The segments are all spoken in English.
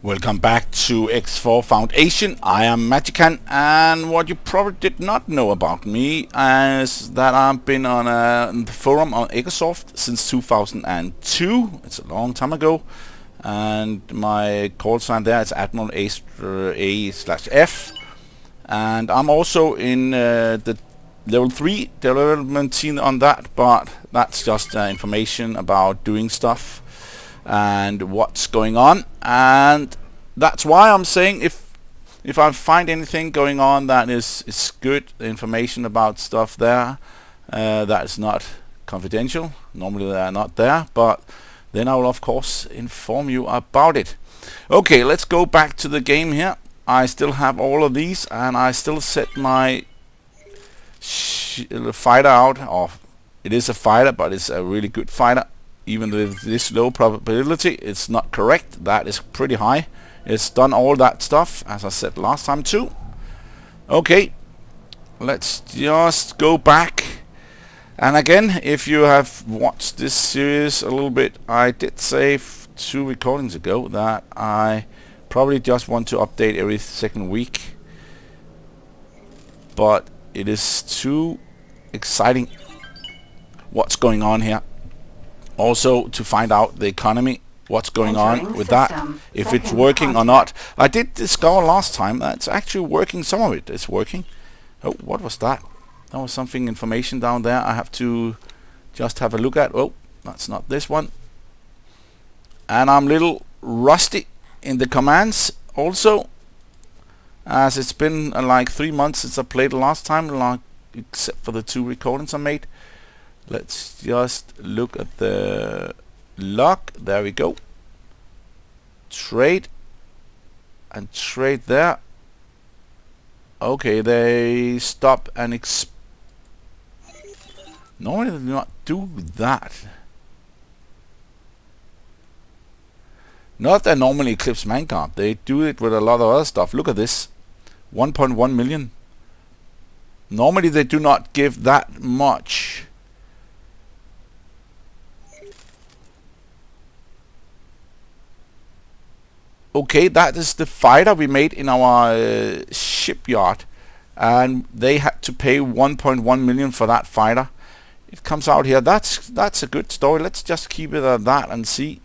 Welcome back to X4 Foundation. I am Magican, and what you probably did not know about me is that I've been on the forum on Egosoft since 2002. It's a long time ago, and my call sign there is Admiral A/F. And I'm also in the level 3 development team on that, but that's just information about doing stuff and what's going on, and that's why I'm saying if I find anything going on that is good information about stuff there that is not confidential. Normally they are not there, but then I will of course inform you about it. Okay, let's go back to the game here. I still have all of these, and I still set my fighter out. Or it is a fighter, but it's a really good fighter. Even with this low probability, it's not correct. That is pretty high. It's done all that stuff, as I said last time too. Okay, let's just go back. And again, if you have watched this series a little bit, I did say 2 recordings ago that I probably just want to update every second week. But it is too exciting what's going on here. Also to find out the economy, what's going on with that, if it's working or not. I did discover last time that it's actually working. Some of it is working. Oh, what was that? That was something, information down there I have to just have a look at. Oh, that's not this one. And I'm a little rusty in the commands also, as it's been like 3 months since I played the last time, like, except for the 2 recordings I made. Let's just look at the log. There we go. Trade. And trade there. Okay, they stop and normally they do not do that. Not that normally Eclipse Mancard. They do it with a lot of other stuff. Look at this. 1.1 million. Normally they do not give that much. Okay, that is the fighter we made in our shipyard, and they had to pay 1.1 million for that fighter. It comes out here. That's a good story. Let's just keep it at that and see.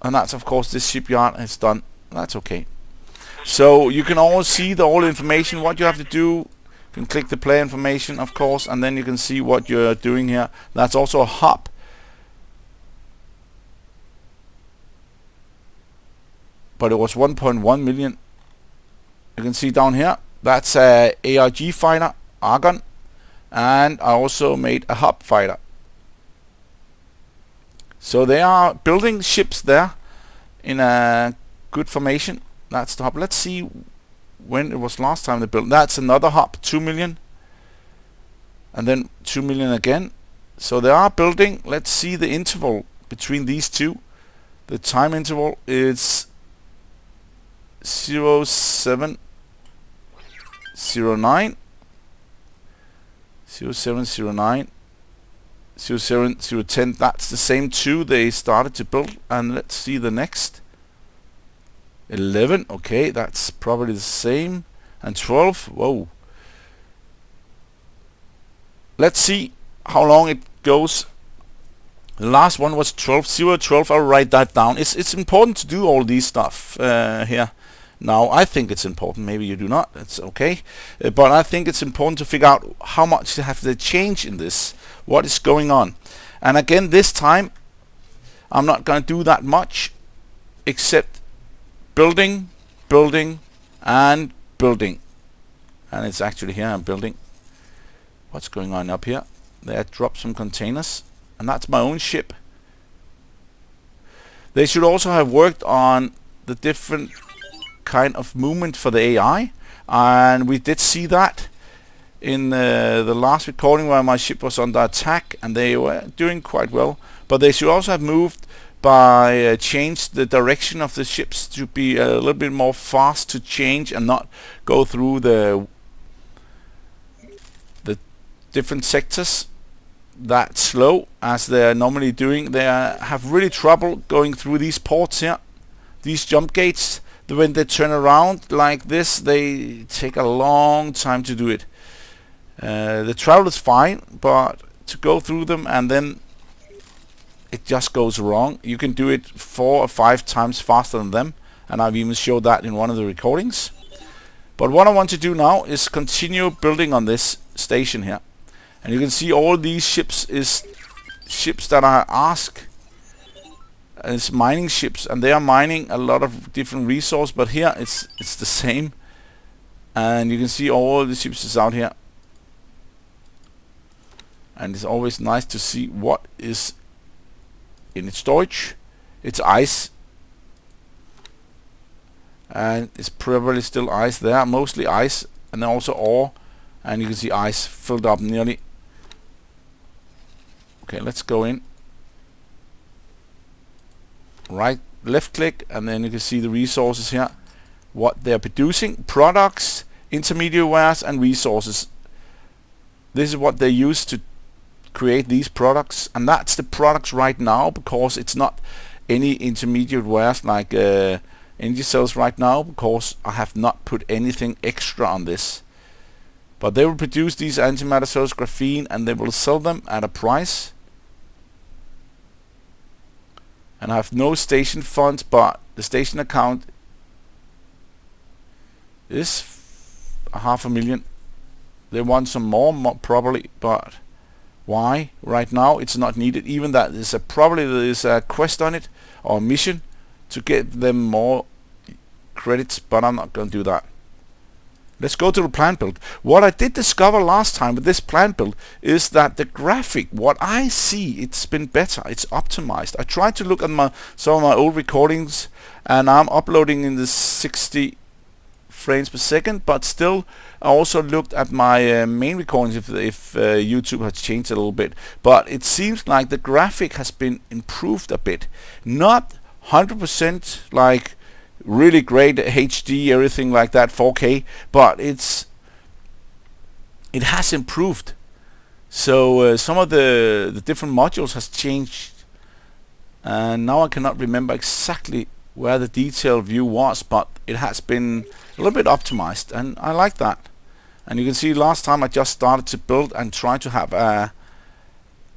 And that's of course this shipyard is done. That's okay. So you can all see the all information. What you have to do, you can click the play information of course, and then you can see what you're doing here. That's also a hub. But it was 1.1 million. You can see down here, that's a ARG fighter, Argon, and I also made a hub fighter. So they are building ships there in a good formation. That's the hub. Let's see when it was last time they built. That's another hub, 2 million, and then 2 million again. So they are building. Let's see the interval between these two. The time interval is 0709 0709 07010. That's the same 2 they started to build. And let's see the next 11. Okay, that's probably the same. And 12. Whoa, let's see how long it goes. The last one was 12. I'll write that down. It's important to do all these stuff here. Now, I think it's important. Maybe you do not. It's okay. But I think it's important to figure out how much have they changed in this. What is going on? And again, this time, I'm not going to do that much, except building, building, and building. And it's actually here I'm building. What's going on up here? They dropped some containers. And that's my own ship. They should also have worked on the different kind of movement for the AI, and we did see that in the last recording where my ship was under attack, and they were doing quite well. But they should also have moved by changed the direction of the ships to be a little bit more fast to change and not go through the different sectors. that slow as they're normally doing. They have really trouble going through these ports here, these jump gates. When they turn around like this, they take a long time to do it. The travel is fine, but to go through them and then it just goes wrong. You can do it 4 or 5 times faster than them, and I've even showed that in one of the recordings. But what I want to do now is continue building on this station here. And you can see all these ships is ships that I ask. It's mining ships, and they are mining a lot of different resource, but here it's the same. And you can see all the ships is out here. And it's always nice to see what is in its storage. It's ice. And it's probably still ice there, mostly ice, and then also ore. And you can see ice filled up nearly. Okay, let's go in. Left click, and then you can see the resources here, what they're producing: products, intermediate wares, and resources. This is what they use to create these products, and that's the products right now, because it's not any intermediate wares like energy cells right now, because I have not put anything extra on this. But they will produce these antimatter cells, graphene, and they will sell them at a price. And I have no station funds, but the station account is 500,000. They want some more probably, but why? Right now it's not needed. Even that is probably there is a quest on it, or a mission to get them more credits, but I'm not going to do that. Let's go to the plant build. What I did discover last time with this plant build is that the graphic, what I see, it's been better. It's optimized. I tried to look at some of my old recordings, and I'm uploading in the 60 frames per second, but still I also looked at my main recordings if YouTube has changed a little bit. But it seems like the graphic has been improved a bit. Not 100% like really great HD, everything like that, 4K, but it has improved. So some of the different modules has changed, and now I cannot remember exactly where the detail view was, but it has been a little bit optimized, and I like that. And you can see last time I just started to build and try to have a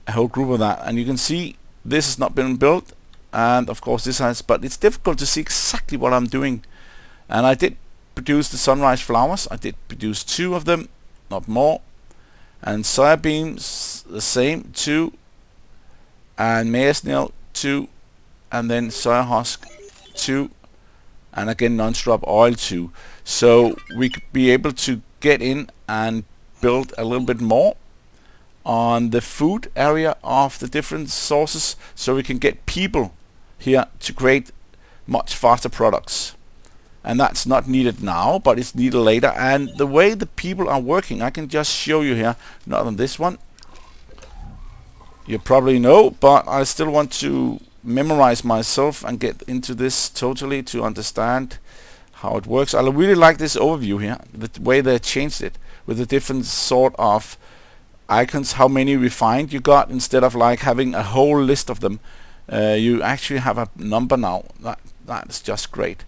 whole group of that, and you can see this has not been built. And of course this has, but it's difficult to see exactly what I'm doing. And I did produce the sunrise flowers. I did produce 2 of them, not more. And soybeans the same, 2. And maresnel 2. And then soya husk 2. And again non-strop oil 2. So we could be able to get in and build a little bit more on the food area of the different sources, so we can get people here to create much faster products. And that's not needed now, but it's needed later. And the way the people are working, I can just show you here, not on this one. You probably know, but I still want to memorize myself and get into this totally to understand how it works. I really like this overview here, the way they changed it with the different sort of icons, how many refined you got, instead of like having a whole list of them. You actually have a number now. That is just great.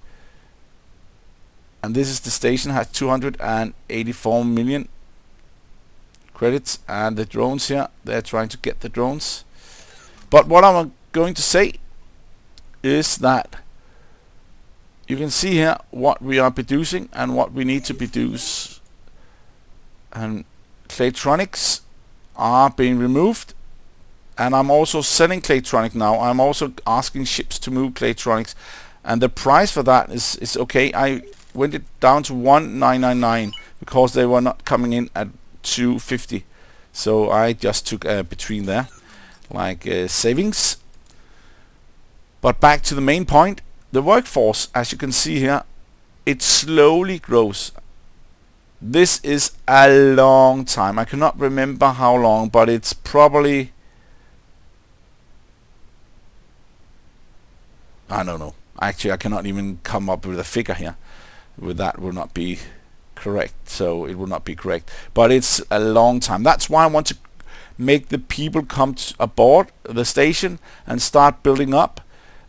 And this is the station, has 284 million credits, and the drones here, they're trying to get the drones. But what I'm going to say is that you can see here what we are producing and what we need to produce. And Claytronics are being removed, and I'm also selling Claytronic now. I'm also asking ships to move Claytronics, and the price for that is okay. I went it down to 1,999 because they were not coming in at 250, so I just took between there, like savings. But back to the main point, the workforce, as you can see here, it slowly grows. This is a long time. I cannot remember how long, but it's probably, I don't know. Actually, I cannot even come up with a figure here. With that will not be correct. So it will not be correct. But it's a long time. That's why I want to make the people come aboard the station and start building up.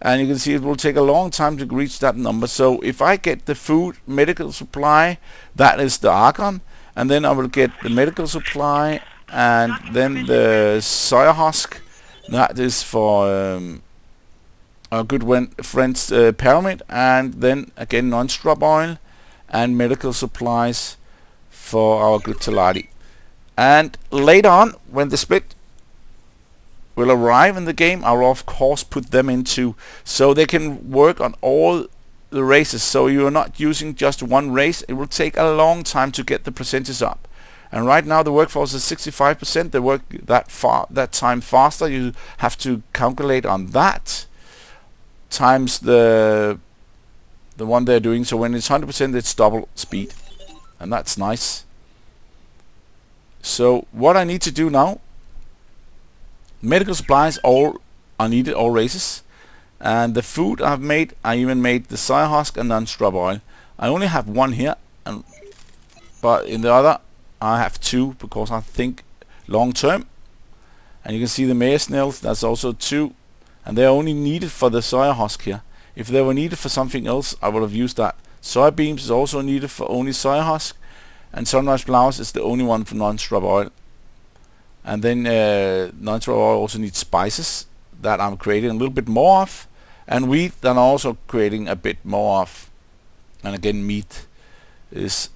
And you can see it will take a long time to reach that number. So if I get the food, medical supply, that is the argon, and then I will get the medical supply, and then the soya husk, that is for our good friend's pyramid, and then again non-strop oil and medical supplies for our good Talati. And later on, when the split will arrive in the game, I will of course put them into, so they can work on all the races. So you are not using just one race. It will take a long time to get the percentage up. And right now the workforce is 65%. They work that time faster. You have to calculate on that times the one they're doing. So when it's 100%, it's double speed, and that's nice. So what I need to do now, medical supplies all are needed, all races, and the food I've made, I even made the soya husk and non-strop oil. I only have one here, but in the other I have two, because I think long term. And you can see the mayor snails, that's also two, and they're only needed for the soya husk here. If they were needed for something else, I would have used that. Soybeans is also needed for only soya husk, and sunrise flowers is the only one for non-strop oil. And then non-strop oil also needs spices that I'm creating a little bit more of, and wheat that I'm also creating a bit more of. And again, meat is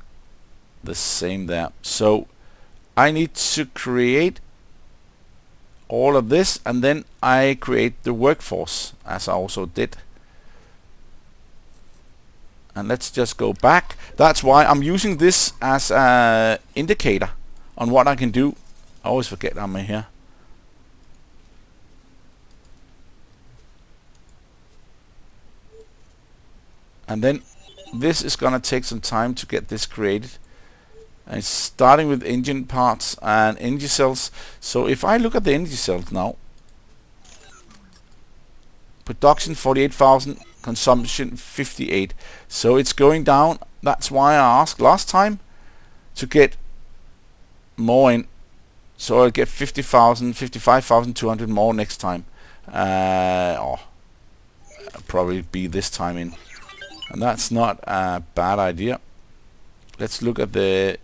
the same there. So I need to create all of this, and then I create the workforce, as I also did. And let's just go back. That's why I'm using this as an indicator on what I can do. I always forget I'm here. And then this is gonna take some time to get this created. And it's starting with engine parts and energy cells. So if I look at the energy cells now, production 48,000, consumption 58. So it's going down. That's why I asked last time to get more in. So I'll get 50,000, 55,200 more next time. Or probably be this time in. And that's not a bad idea. Let's look at the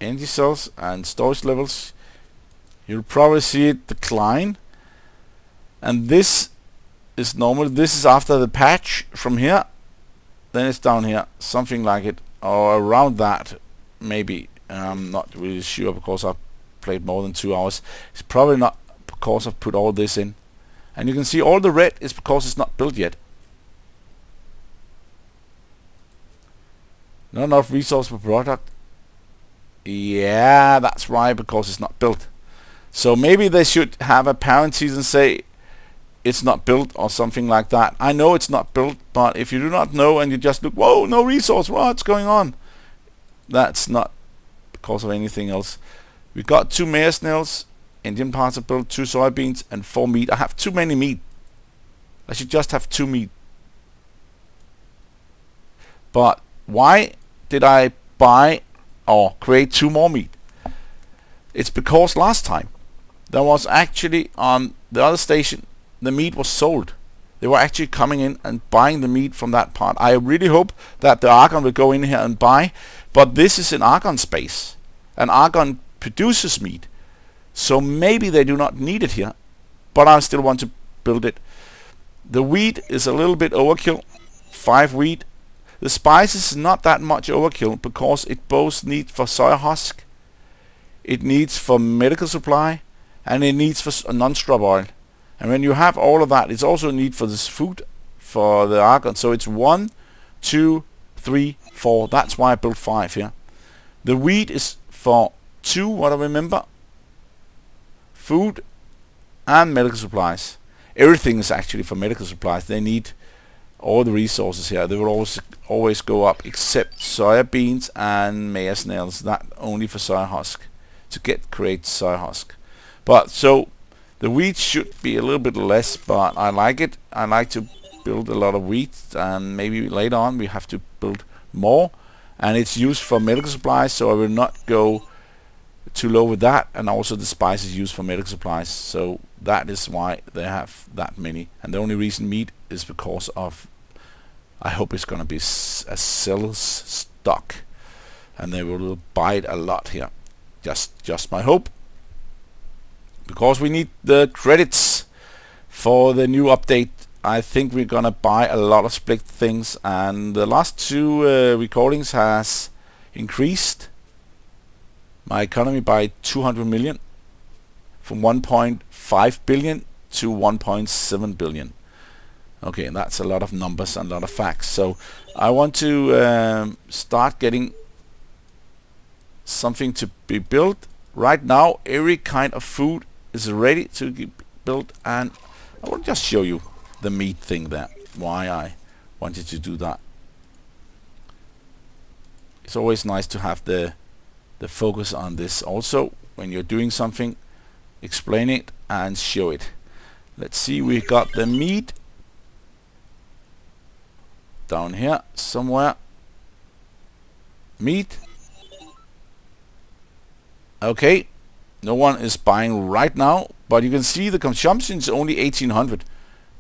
energy cells and storage levels. You'll probably see it decline. And this is normal. This is after the patch from here. Then it's down here. Something like it. Or around that, maybe. I'm not really sure, because I've played more than 2 hours. It's probably not because I've put all this in. And you can see all the red is because it's not built yet. Not enough resource per product. Yeah, that's why, because it's not built. So maybe they should have a parenthesis and say it's not built or something like that. I know it's not built, but if you do not know and you just look, whoa, no resource, what's going on? That's not because of anything else. We got 2 mayor snails, engine parts are built, 2 soybeans, and 4 meat. I have too many meat. I should just have 2 meat. But why did I buy or create 2 more meat? It's because last time there was actually on the other station, the meat was sold. They were actually coming in and buying the meat from that part. I really hope that the Argon will go in here and buy, but this is an Argon space, and Argon produces meat, so maybe they do not need it here, but I still want to build it. The wheat is a little bit overkill, 5 wheat. The spices is not that much overkill, because it both needs for soya husk, it needs for medical supply, and it needs for non-strop oil. And when you have all of that, it's also need for this food for the Argon. So it's 1, 2, 3, 4. That's why I built 5 here. The wheat is for 2, what I remember. Food and medical supplies. Everything is actually for medical supplies. They need all the resources here. They will always go up, except soya beans and mayor snails. That only for soya husk, to create soya husk. But so the wheat should be a little bit less, but I like it. I like to build a lot of wheat, and maybe later on we have to build more. And it's used for medical supplies, so I will not go too low with that, and also the spices used for medical supplies. So that is why they have that many. And the only reason meat is because of, I hope it's gonna be a sales stock, and they will buy it a lot here. Just my hope, because we need the credits for the new update. I think we're gonna buy a lot of split things, and the last two recordings has increased my economy by 200 million, from 1.5 billion to 1.7 billion. Okay, and that's a lot of numbers and a lot of facts. So I want to start getting something to be built. Right now every kind of food is ready to be built, and I will just show you the meat thing there, why I wanted to do that. It's always nice to have the focus on this also when you're doing something. Explain it and show it. Let's see, we got the meat down here somewhere. Meat. Okay, no one is buying right now, but you can see the consumption is only 1800,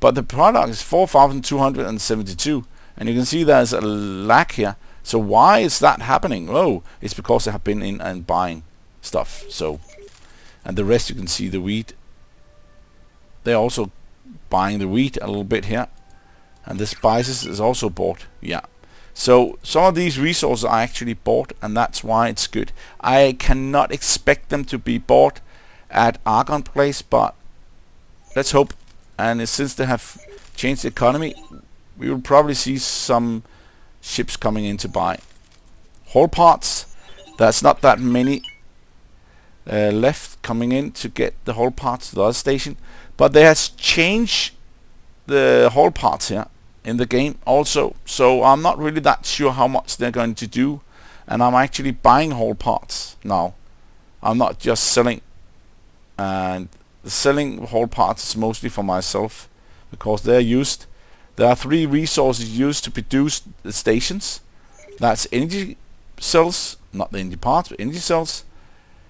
but the product is 4272, and you can see there's a lack here. So why is that happening? Oh, it's because they have been in and buying stuff. So, and the rest you can see the wheat. They're also buying the wheat a little bit here, and the spices is also bought. Yeah. So some of these resources are actually bought, and that's why it's good. I cannot expect them to be bought at Argon Place, but let's hope. And since they have changed the economy, we will probably see some ships coming in to buy. Whole parts, there's not that many left coming in to get the whole parts to the other station, but they has changed the whole parts here in the game also, so I'm not really that sure how much they're going to do, and I'm actually buying whole parts now. I'm not just selling, and the selling whole parts is mostly for myself because they're used. There are 3 resources used to produce the stations. That's energy cells, not the energy parts, but energy cells.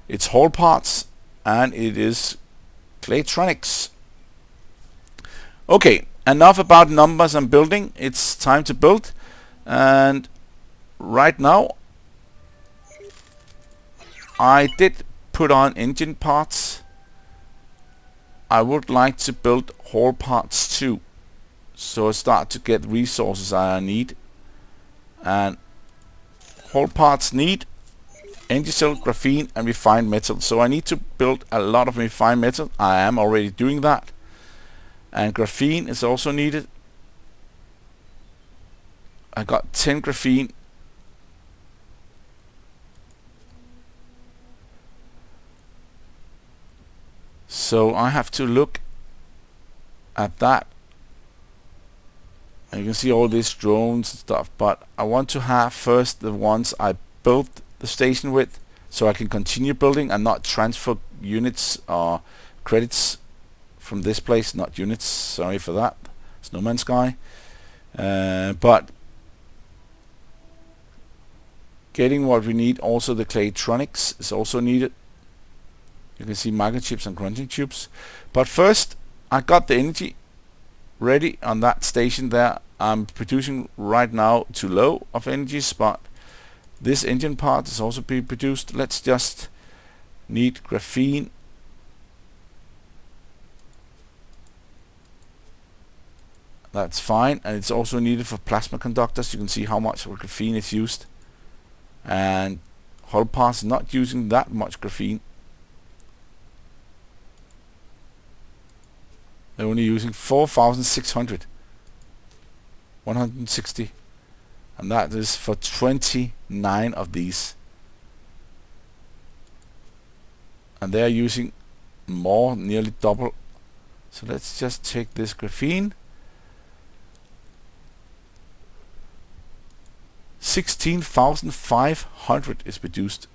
It's whole parts, and it is Claytronics. Okay, enough about numbers and building. It's time to build, and right now I did put on engine parts. I would like to build whole parts too, so I start to get resources I need. And whole parts need energy cell, graphene, and refined metal. So I need to build a lot of refined metal. I am already doing that. And graphene is also needed. I got 10 graphene. So I have to look at that. And you can see all these drones and stuff, but I want to have first the ones I built the station with, so I can continue building and not transfer units or credits from this place. Not units, sorry for that, it's No Man's Sky. But getting what we need, also the Claytronics is also needed. You can see microchips and crunching tubes. But first I got the energy ready on that station there. I'm producing right now too low of energy, but this engine part is also being produced. Let's just need graphene. That's fine, and it's also needed for plasma conductors. You can see how much graphene is used, and hull parts not using that much graphene. They're only using 4,600, 160, and that is for 29 of these. And they are using more, nearly double. So let's just take this graphene. 16,500 is produced.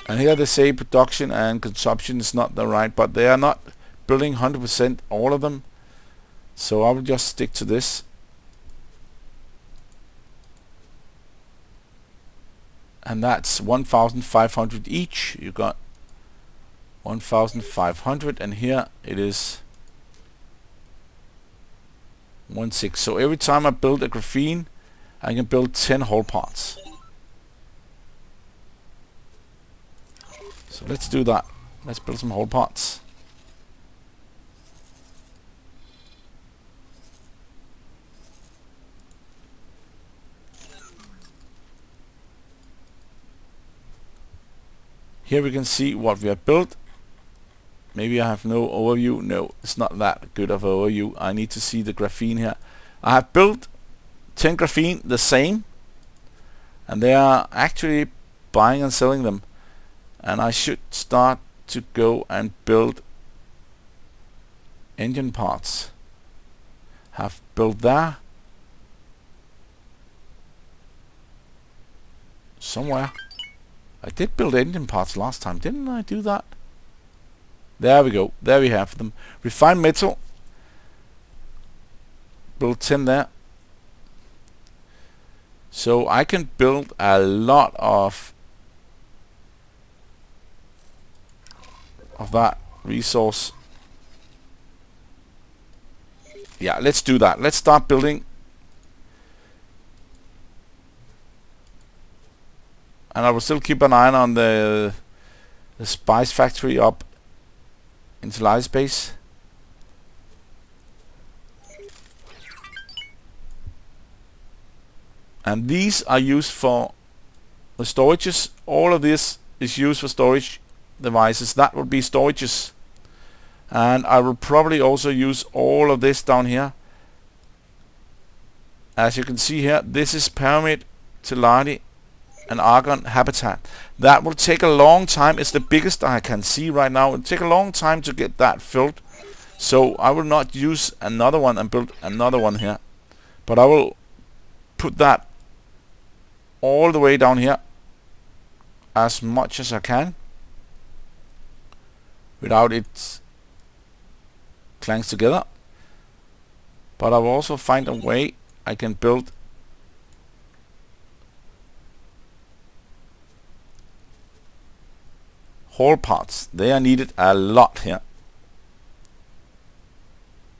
And here they say production and consumption is not the right, but they are not building 100% all of them. So I will just stick to this. and that's 1,500 each. You got 1,500, and here it is 1,600. So every time I build a graphene, I can build 10 whole parts. So let's do that. Let's build some whole parts. Here we can see what we have built. Maybe I have no overview. No, it's not that good of an overview. I need to see the graphene here. I have built 10 graphene, the same, and they are actually buying and selling them. And I should start to go and build engine parts. Have built that somewhere. I did build engine parts last time, didn't I do that? There we go. There we have them. Refined metal. Build 10 there. So I can build a lot of that resource. Yeah, let's do that. Let's start building. And I will still keep an eye on the spice factory up in Light Space. And these are used for the storages. All of this is used for storage devices. That would be storages. And I will probably also use all of this down here. As you can see here, this is Pyramid, Tellardi, and Argon habitat. That will take a long time. It's the biggest I can see right now. It will take a long time to get that filled. So I will not use another one and build another one here. But I will put that all the way down here as much as I can without it clangs together. But I will also find a way I can build whole parts. They are needed a lot here.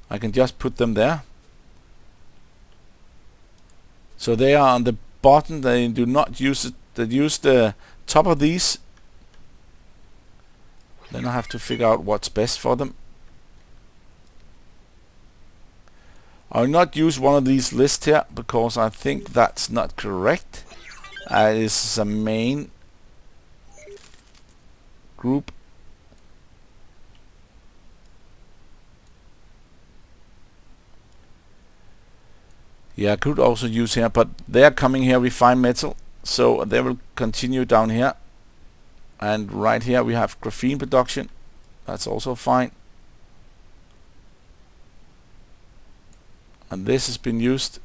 I can just put them there. So they are on the bottom. They do not use it. They use the top of these. Then I have to figure out what's best for them. I will not use one of these lists here because I think that's not correct. This is a main group. Yeah, I could also use here, but they are coming here, refined metal, so they will continue down here. And right here we have graphene production. That's also fine. And this has been used.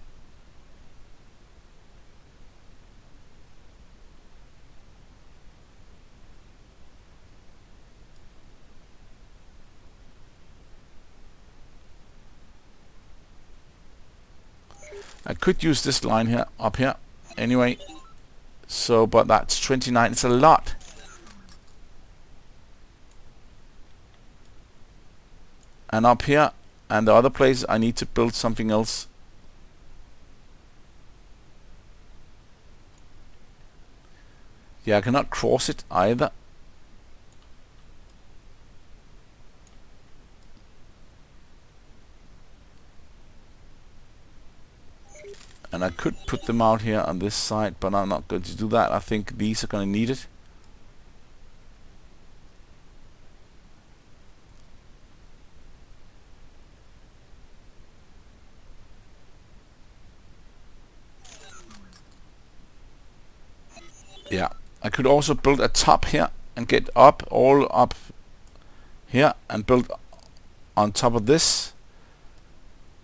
I could use this line here, up here, anyway. So, but that's 29. It's a lot. And up here, and the other place, I need to build something else. Yeah, I cannot cross it either. And I could put them out here on this side, but I'm not going to do that. I think these are going to need it. Yeah, I could also build a top here and get up, all up here, and build on top of this.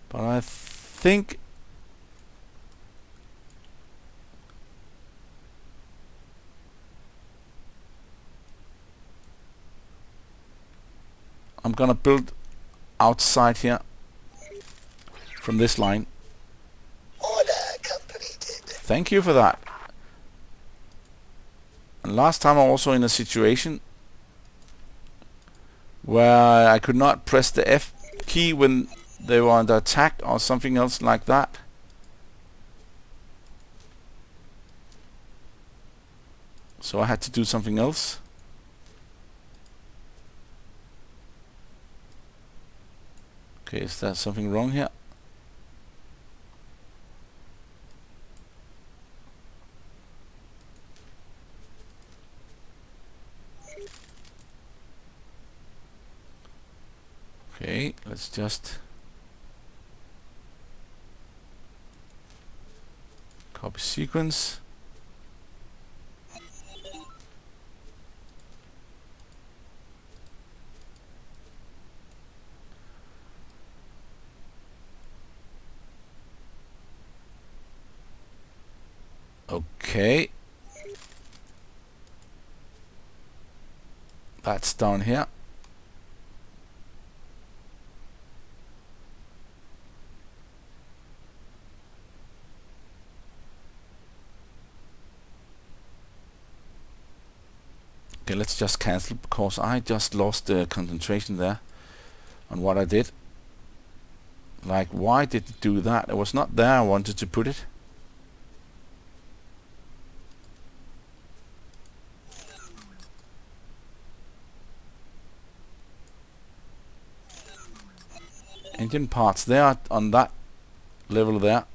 But I think I'm gonna build outside here from this line. Order completed. Thank you for that. And last time I was also in a situation where I could not press the F key when they were under attack or something else like that. So I had to do something else. Okay, is there something wrong here? Okay, let's just copy sequence. Okay. That's down here. Okay, let's just cancel because I just lost the concentration there on what I did. Like, why did it do that? It was not there I wanted to put it. Engine parts there on that level there.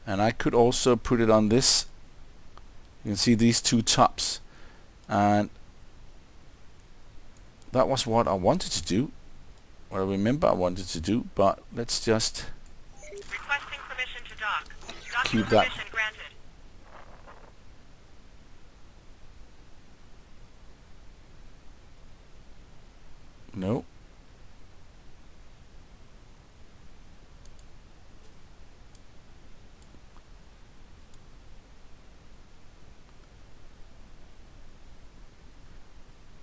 And I could also put it on this. You can see these two tops. And that was what I wanted to do. What I remember I wanted to do, but let's just requesting permission to dock. Docking keep that. permission granted. No.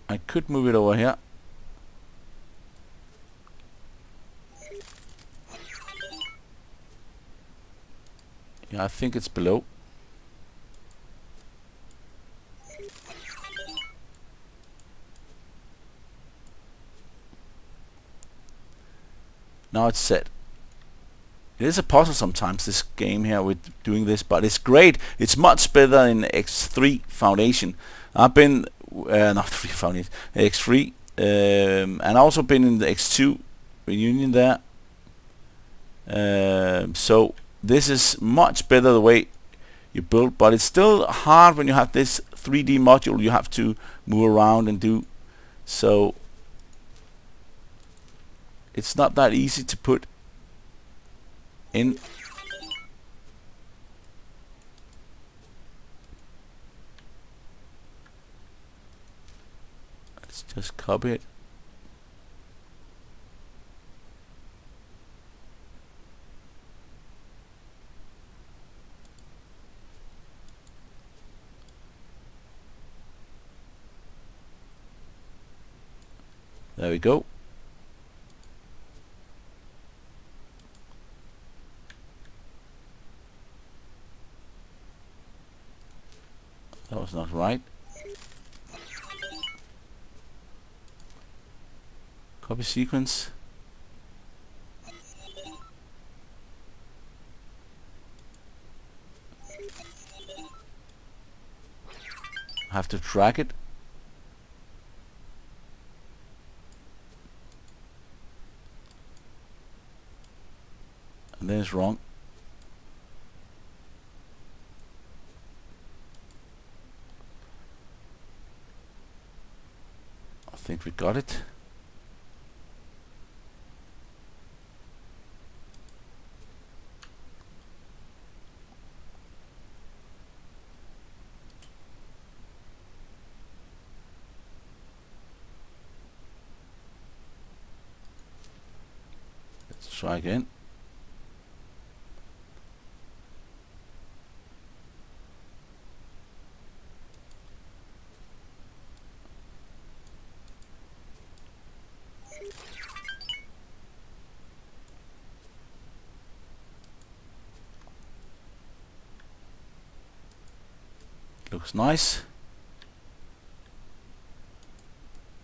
I could move it over here. Yeah, I think it's below. Now it's set. It is a puzzle sometimes, this game here with doing this, but it's great. It's much better in X3 Foundation. I've been not 3 Foundation, X3, and also been in the X2 Reunion there. So this is much better the way you build, but it's still hard when you have this 3D module you have to move around and do. So it's not that easy to put in. Let's just copy it. There we go. That was not right. Copy sequence. I have to drag it. And then it's wrong. I think we got it. Let's try again. looks nice.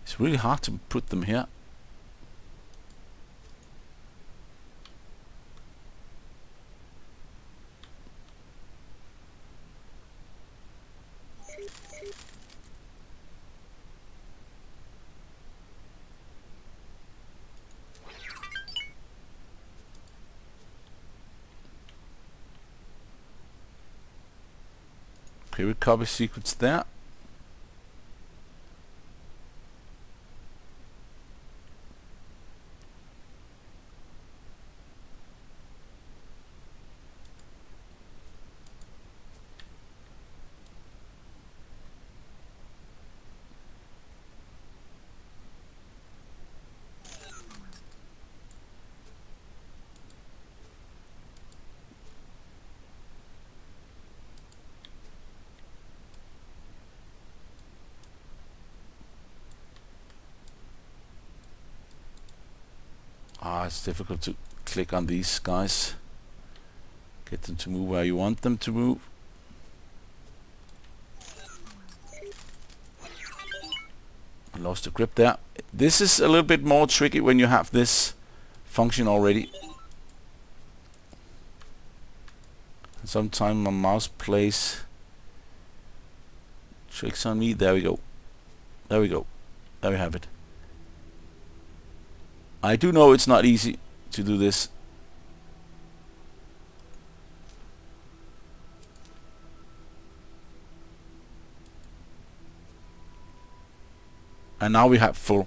It's really hard to put them here. Okay, we copy secrets there. It's difficult to click on these guys. Get them to move where you want them to move. I lost the grip there. This is a little bit more tricky when you have this function already. Sometimes my mouse plays tricks on me. There we go. There we go. There we have it. I do know it's not easy to do this. And now we have full.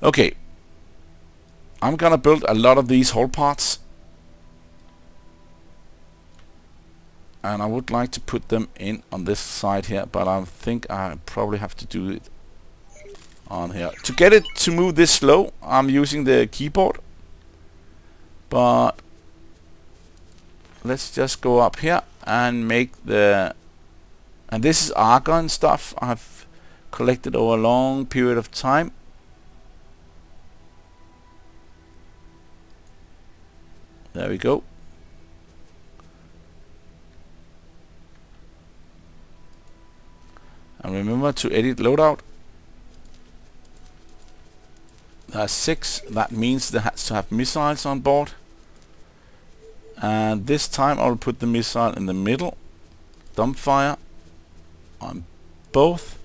Okay. I'm gonna build a lot of these hole parts. And I would like to put them in on this side here, but I think I probably have to do it on here. To get it to move this slow, I'm using the keyboard. But let's just go up here and make the... And this is argon stuff I've collected over a long period of time. There we go. And remember to edit loadout. That's 6. That means there has to have missiles on board. And this time I'll put the missile in the middle. Dumbfire on both.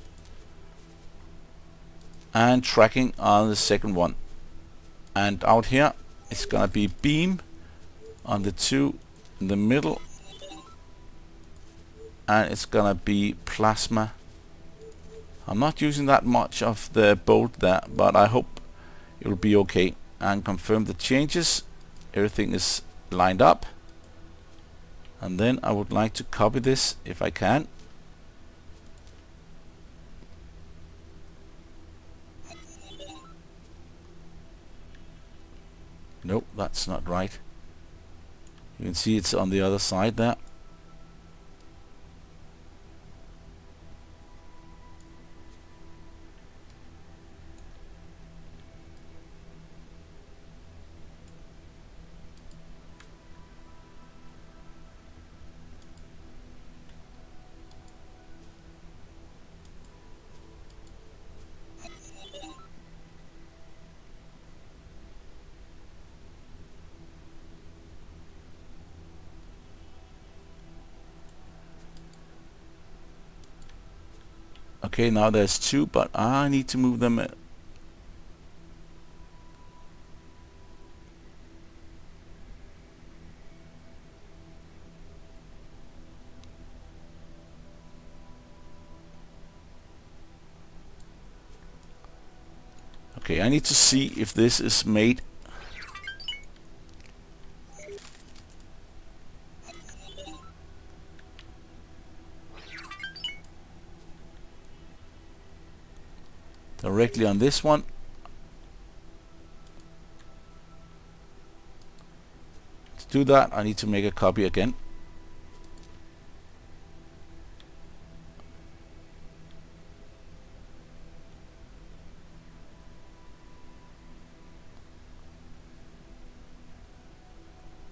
And tracking on the second one. And out here it's gonna be beam on the 2 in the middle. And it's gonna be plasma. I'm not using that much of the bolt there, but I hope it will be okay. And confirm the changes. Everything is lined up. And then I would like to copy this if I can. Nope, that's not right. You can see it's on the other side there. Okay, now there's 2, but I need to move them. Okay, I need to see if this is made. Directly on this one. To do that, I need to make a copy again.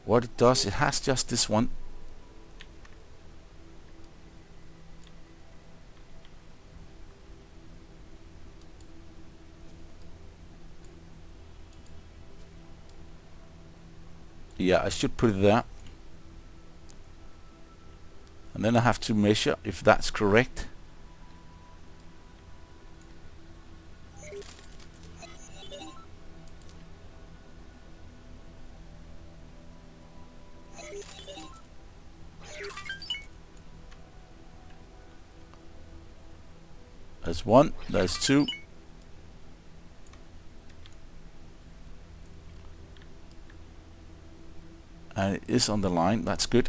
What it does, it has just this one. Yeah, I should put it there. And then I have to measure if that's correct. There's 1, there's 2. And it is on the line, that's good.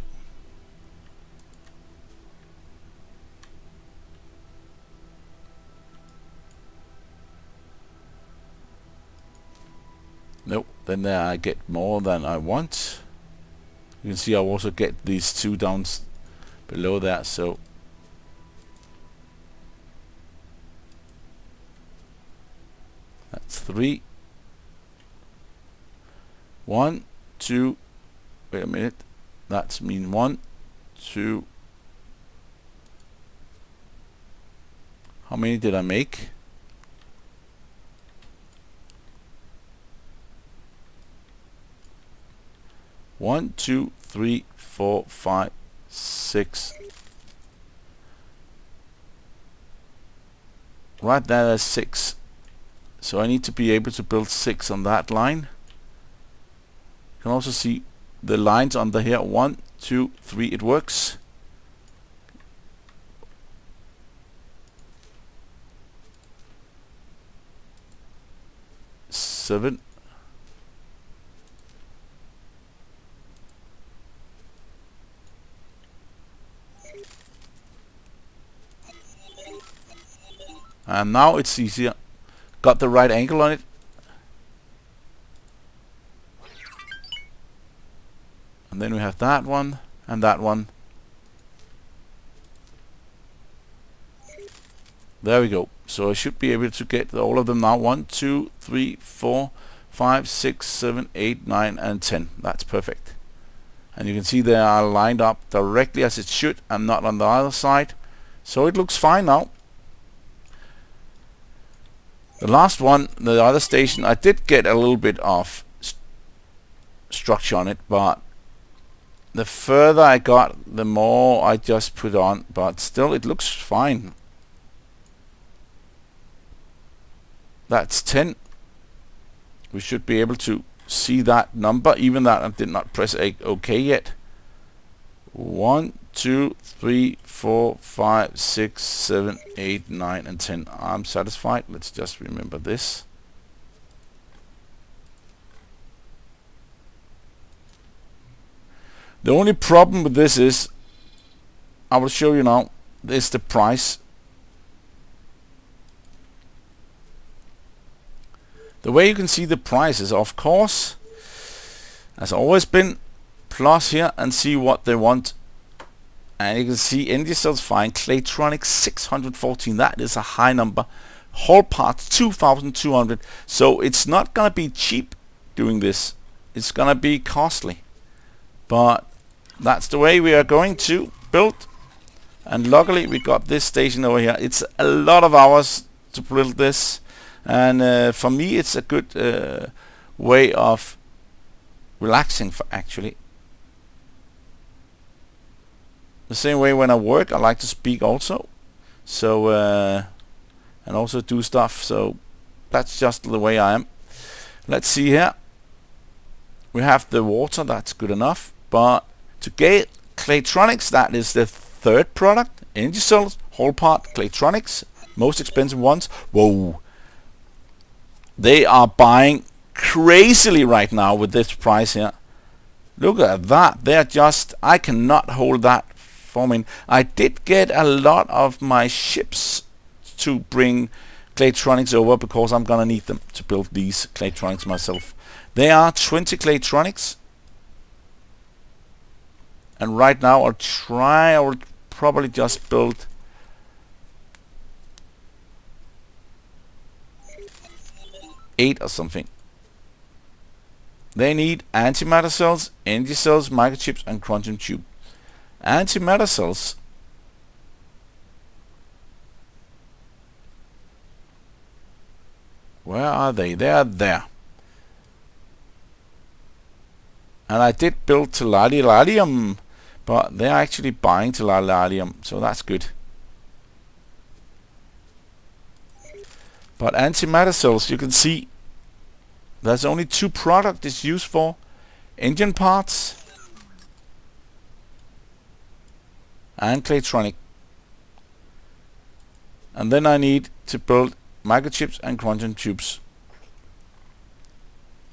Nope, then there I get more than I want. You can see I also get these 2 down below there, so that's 3. 1, 2, wait a minute, that's mean 1, 2. How many did I make? One, 2, 3, 4, 5, 6. Right there, there's 6. So I need to be able to build 6 on that line. You can also see the lines under here. 1, 2, 3. It works. Seven. And now it's easier. Got the right angle on it. And then we have that one and that one. There we go. So I should be able to get all of them now. 1, 2, 3, 4, 5, 6, 7, 8, 9, and 10. That's perfect. And you can see they are lined up directly as it should and not on the other side. So it looks fine now. The last one, the other station, I did get a little bit of structure on it, but the further I got, the more I just put on, but still it looks fine. That's 10. We should be able to see that number, even that I did not press OK yet. 1, 2, 3, 4, 5, 6, 7, 8, 9, and 10. I'm satisfied. Let's just remember this. The only problem with this is, I will show you now, is the price. The way you can see the price is, of course, has always been plus here and see what they want. And you can see Egosoft fine, Claytronics 614, that is a high number. Whole parts 2,200. So it's not gonna be cheap doing this. It's gonna be costly. But that's the way we are going to build. And luckily we got this station over here. It's a lot of hours to build this. And for me it's a good way of relaxing actually. The same way when I work, I like to speak also. So and also do stuff. So that's just the way I am. Let's see here. We have the water, that's good enough. But to get Claytronics, that is the third product. Energy cells, whole part, Claytronics, most expensive ones. Whoa. They are buying crazily right now with this price here. Look at that. They're just, I cannot hold that for me. I did get a lot of my ships to bring Claytronics over because I'm gonna need them to build these Claytronics myself. There are 20 Claytronics. And right now I will probably just build eight or something. They need antimatter cells, energy cells, microchips, and quantum tube. Antimatter cells. Where are they? They are there. And I did build Tellurium, but they're actually buying Tellurium, so that's good. But antimatter cells, you can see there's only two products it's used for: engine parts and Claytronic. And then I need to build microchips and quantum tubes.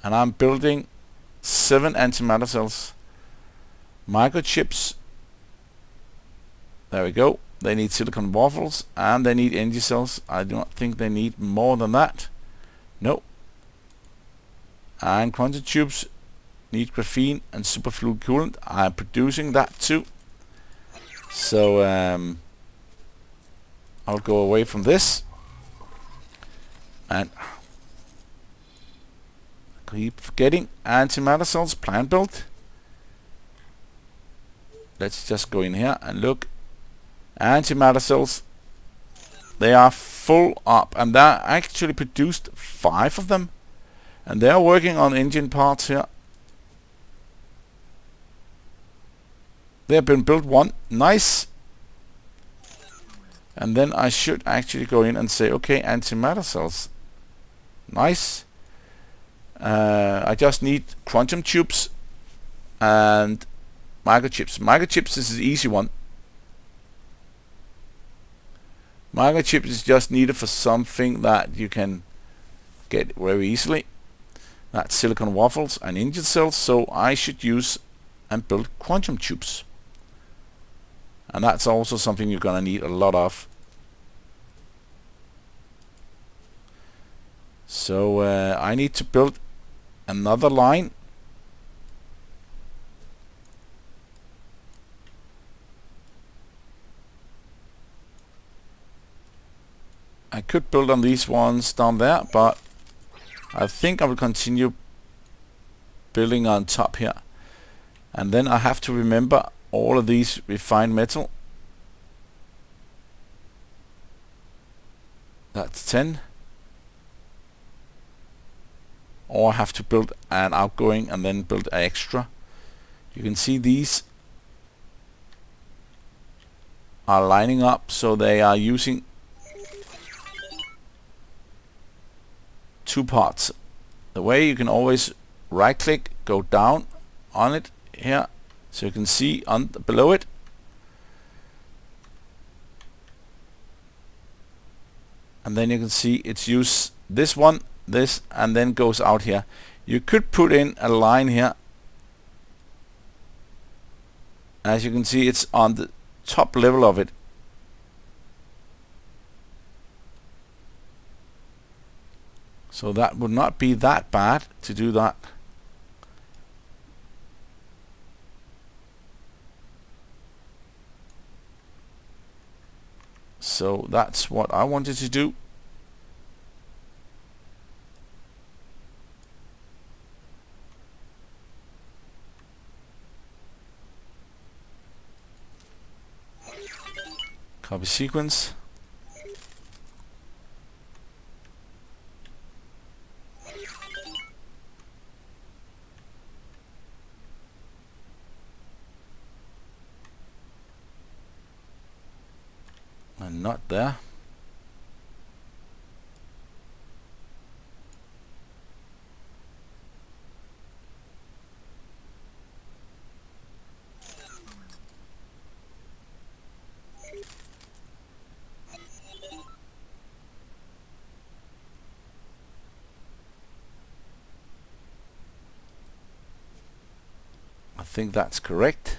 And I'm building 7 antimatter cells. Microchips, there we go. They need silicon waffles and they need energy cells. I do not think they need more than that. No. And quantum tubes need graphene and superfluid coolant. I'm producing that too. So I'll go away from this and keep forgetting antimatter cells plan build. Let's just go in here and look. Antimatter cells, they are full up, and they actually produced 5 of them, and they are working on engine parts here. They have been built 1, nice. And then I should actually go in and say, okay, antimatter cells, nice. I just need quantum tubes and microchips. Microchips is the easy one. Microchips is just needed for something that you can get very easily. That's silicon waffles and engine cells, so I should use and build quantum tubes. And that's also something you're gonna need a lot of. So I need to build another line. I could build on these ones down there, but I think I will continue building on top here. And then I have to remember all of these refined metal. That's 10. Or I have to build an outgoing and then build an extra. You can see these are lining up, so they are using 2 parts. The way you can always right click, go down on it here, so you can see on below it. And then you can see it's use this one, this, and then goes out here. You could put in a line here. As you can see, it's on the top level of it. So that would not be that bad to do that. So that's what I wanted to do. Copy sequence. And not there. I think that's correct.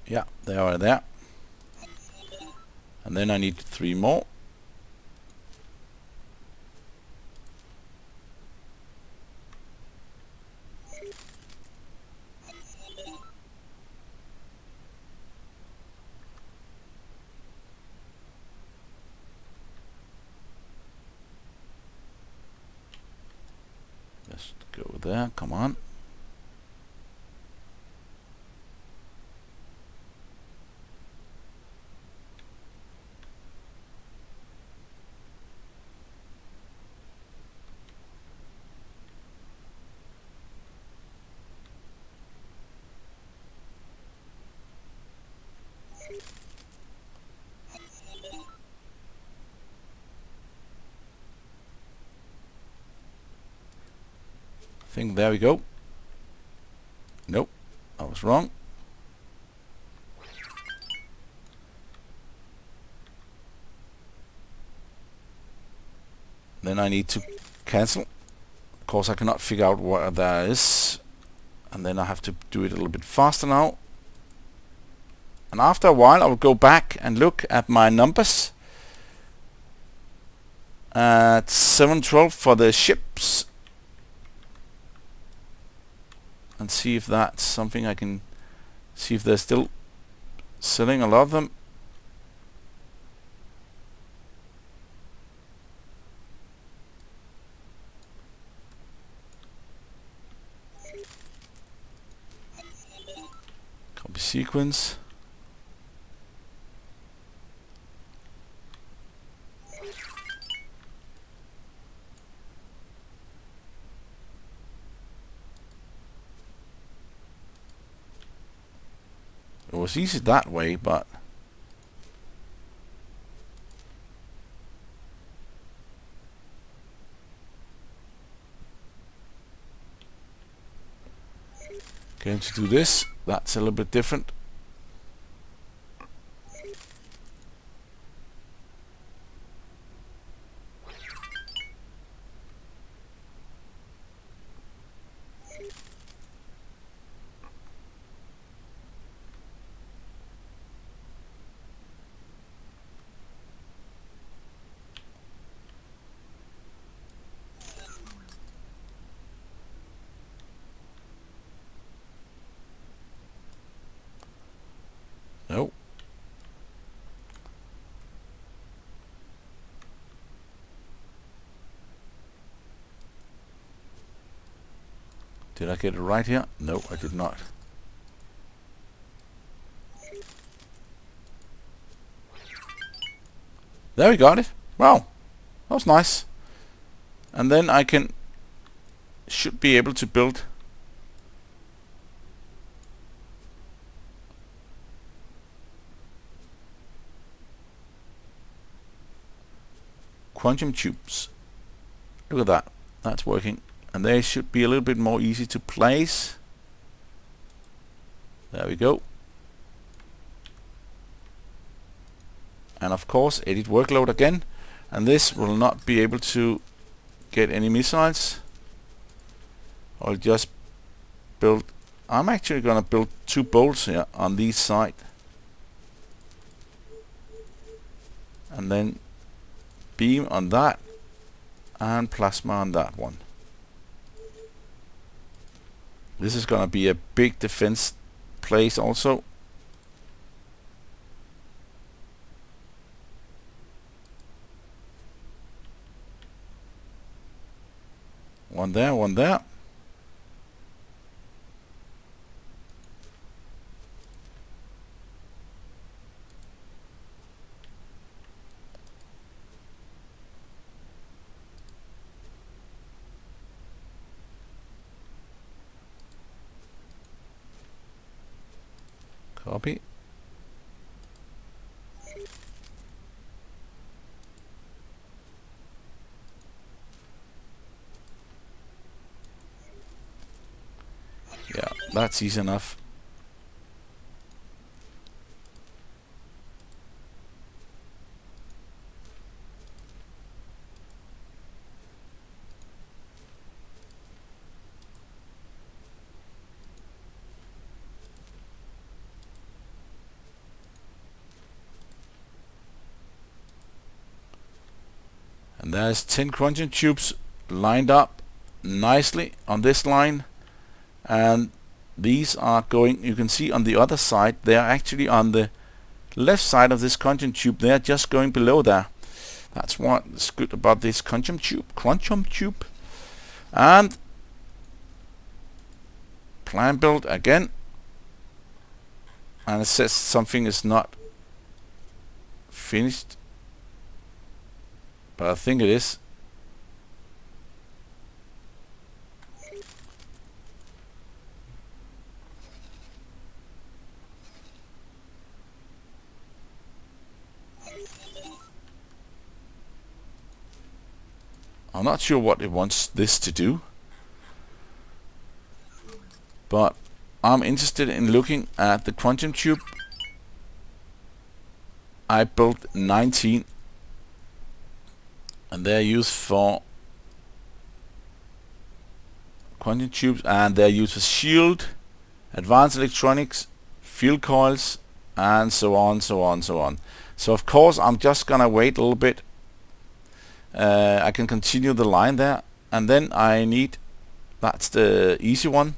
Yeah, they are there. And then I need 3 more. Just go there, come on. think there we go. Nope, I was wrong. Then I need to cancel. Of course, I cannot figure out what that is. And then I have to do it a little bit faster now. And after a while, I will go back and look at my numbers. At 712 for the ships. And see if that's something I can see if they're still selling a lot of them. Copy sequence. It was easy that way, but going to do this. That's a little bit different. No. Did I get it right here? No, I did not. There we got it. Wow, that was nice. And then I should be able to build quantum tubes. Look at that. That's working. And they should be a little bit more easy to place. There we go. And of course, edit workload again. And this will not be able to get any missiles. I'll just build. I'm actually going to build 2 bolts here on this side. And then beam on that. And plasma on that one. This is going to be a big defense place also. One there, one there. Copy. Yeah, that's easy enough. And there's 10 quantum tubes lined up nicely on this line. And these are going, you can see on the other side, they are actually on the left side of this quantum tube. They are just going below there. That's what's good about this quantum tube. And plan build again. And it says something is not finished. But I think it is. I'm not sure what it wants this to do. but I'm interested in looking at the quantum tube. I built 19, and they're used for quantum tubes, and they're used for shield, advanced electronics, field coils, and so on, so on, so on. So of course I'm just gonna wait a little bit. I can continue the line there, and then I need, that's the easy one,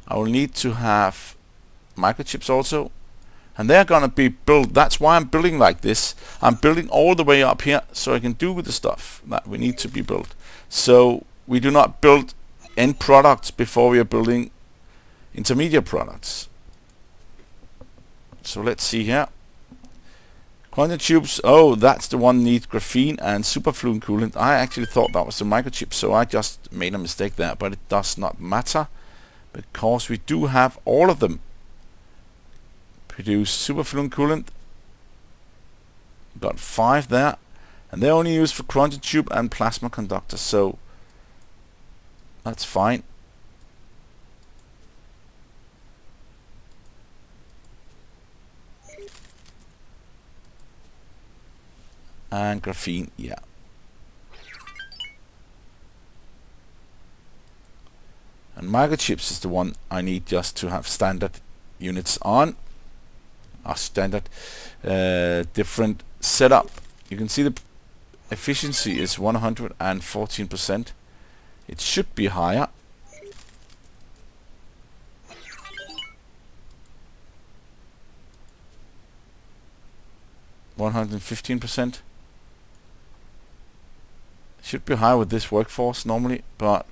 I will need to have microchips also, and they're gonna be built. That's why I'm building like this. I'm building all the way up here so I can do the stuff that we need to be built. So we do not build end products before we are building intermediate products. So let's see here. Quantum tubes, oh, that's the one need graphene and superfluent coolant. I actually thought that was the microchip, so I just made a mistake there, but it does not matter because we do have all of them. Produce superfluent coolant, got 5 there, and they're only used for quantum tube and plasma conductors, so that's fine. And graphene, yeah. And microchips is the one I need just to have standard units on. Our standard different setup. You can see the efficiency is 114%. It should be higher. (115%). Should be higher with this workforce normally, but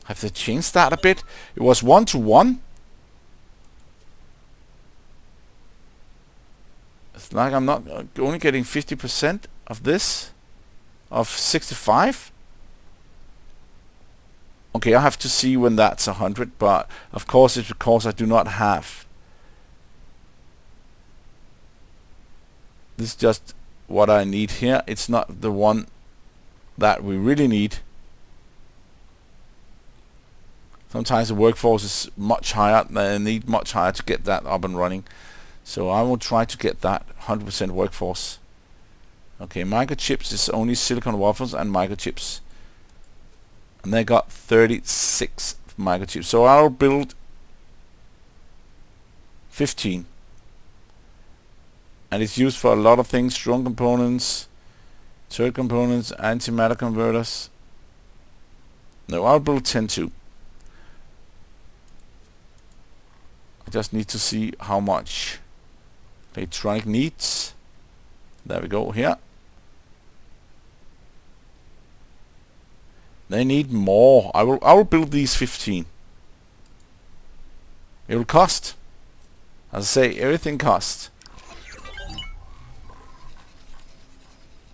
have they changed that a bit? It was 1-to-1. It's like I'm not only getting 50% of this, of 65. Okay, I have to see when that's 100, but of course it's because I do not have. This is just what I need here. It's not the one that we really need. Sometimes the workforce is much higher. They need much higher to get that up and running. So I will try to get that 100% workforce. Okay, microchips is only silicon waffles and microchips. And they got 36 microchips. So I'll build 15. And it's used for a lot of things: strong components, third components, antimatter converters. No, I'll build 10 too. I just need to see how much electronic needs. There we go here. They need more. I will build these 15. It will cost. As I say, everything costs.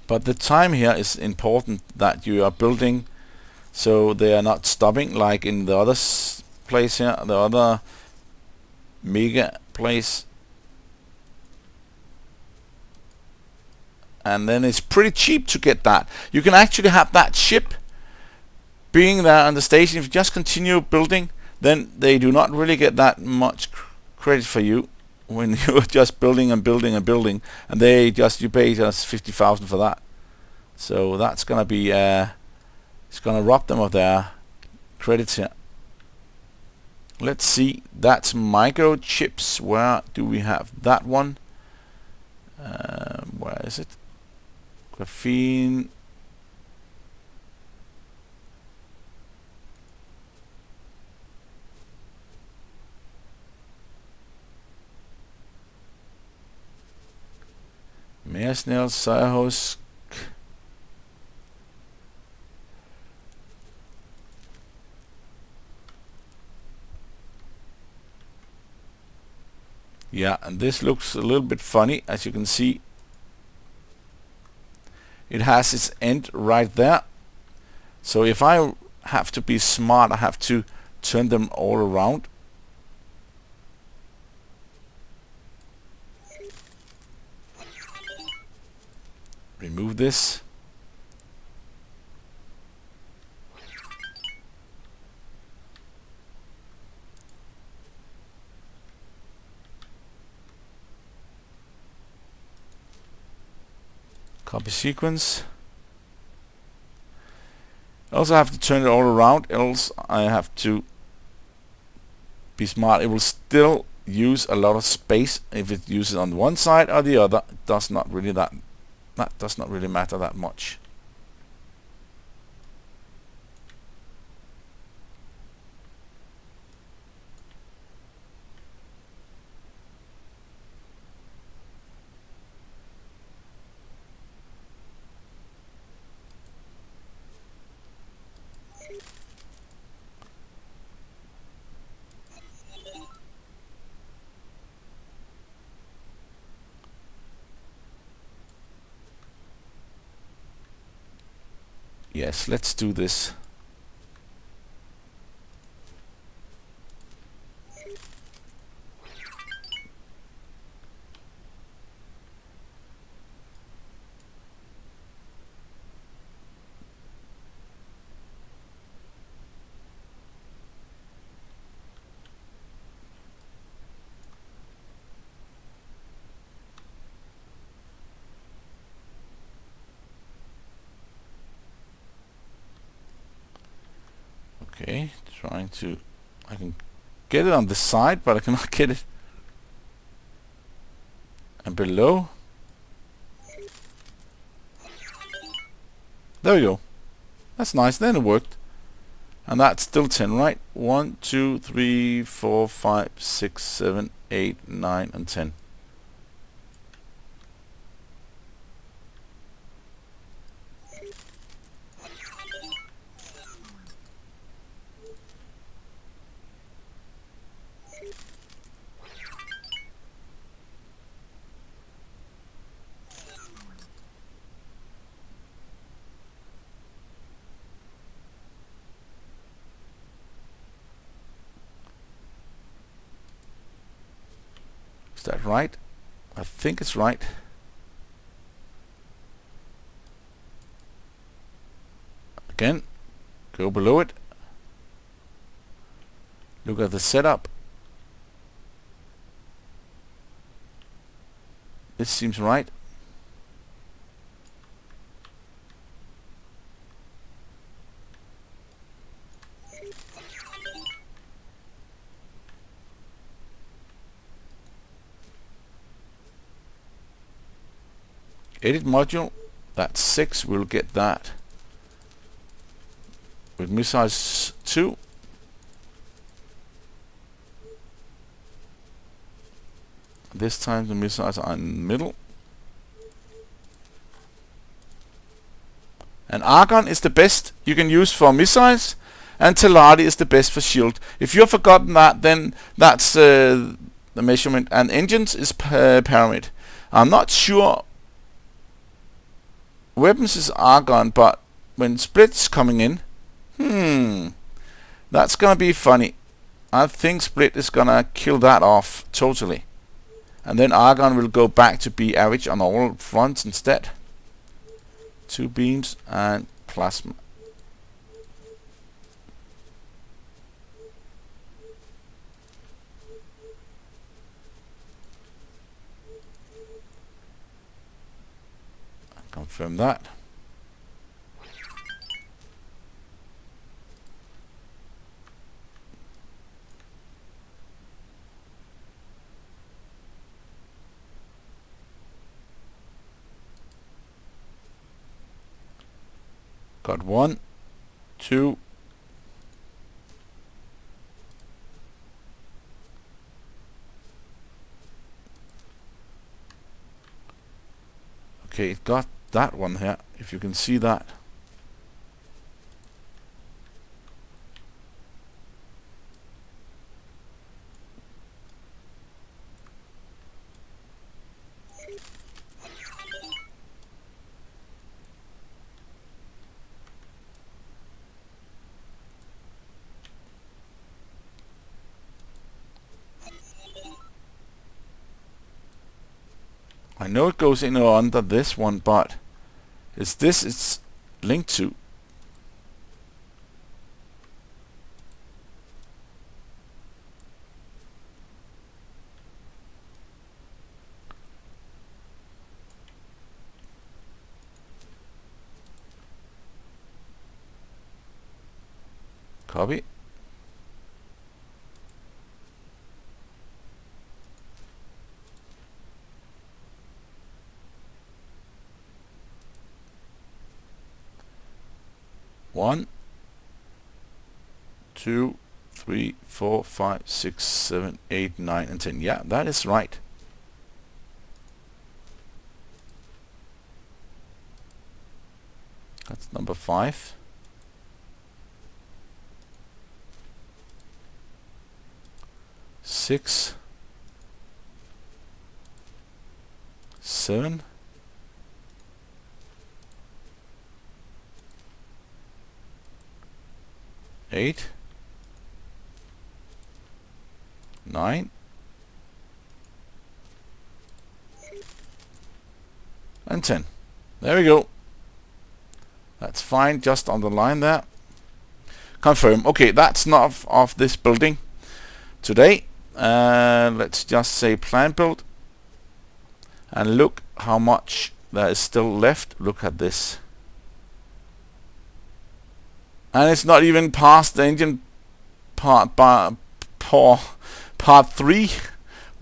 But the time here is important, that you are building so they are not stopping like in the other place here, the other mega place. And then it's pretty cheap to get that. You can actually have that ship being there on the station. If you just continue building, then they do not really get that much credit for you when you're just building and building and building, and they just, you pay just 50,000 for that. So that's gonna be it's gonna rob them of their credits here. Let's see, that's microchips. Where do we have that one? Where is it? Graphene. Meersnell, Seyerhus. Yeah, and this looks a little bit funny, as you can see. It has its end right there. So if I have to be smart, I have to turn them all around. Remove this. Copy sequence. I also have to turn it all around, else I have to be smart. It will still use a lot of space if it uses on one side or the other. It does not really that does not really matter that much. Yes, let's do this. Okay, trying to... I can get it on the side, but I cannot get it. And below. There we go. That's nice, then it worked. And that's still 10, right? 1, 2, 3, 4, 5, 6, 7, 8, 9, and 10. Is that right? I think it's right. Again, go below it. Look at the setup. This seems right. Edit module, that's 6, we'll get that. With missiles 2. This time the missiles are in the middle. And Argon is the best you can use for missiles, and Teladi is the best for shield. If you've forgotten that, then that's the measurement. And engines is pyramid. I'm not sure. Weapons is Argon, but when Split's coming in, that's gonna be funny. I think Split is gonna kill that off totally. And then Argon will go back to be average on all fronts instead. 2 beams and plasma. Confirm that. Got 1, 2. Okay, it got that one here, if you can see that. I know it goes in or under this one, but is this it's linked to? Copy. One, 2, 3, 4, 5, 6, 7, 8, 9, and 10. Yeah, that is right. That's number 5. 6, 7, 8, 9, and 10. There we go. That's fine. Just underline that. Confirm. Okay, that's enough of this building today. Let's just say plan build. And look how much there is still left. Look at this. And it's not even past the engine part 3.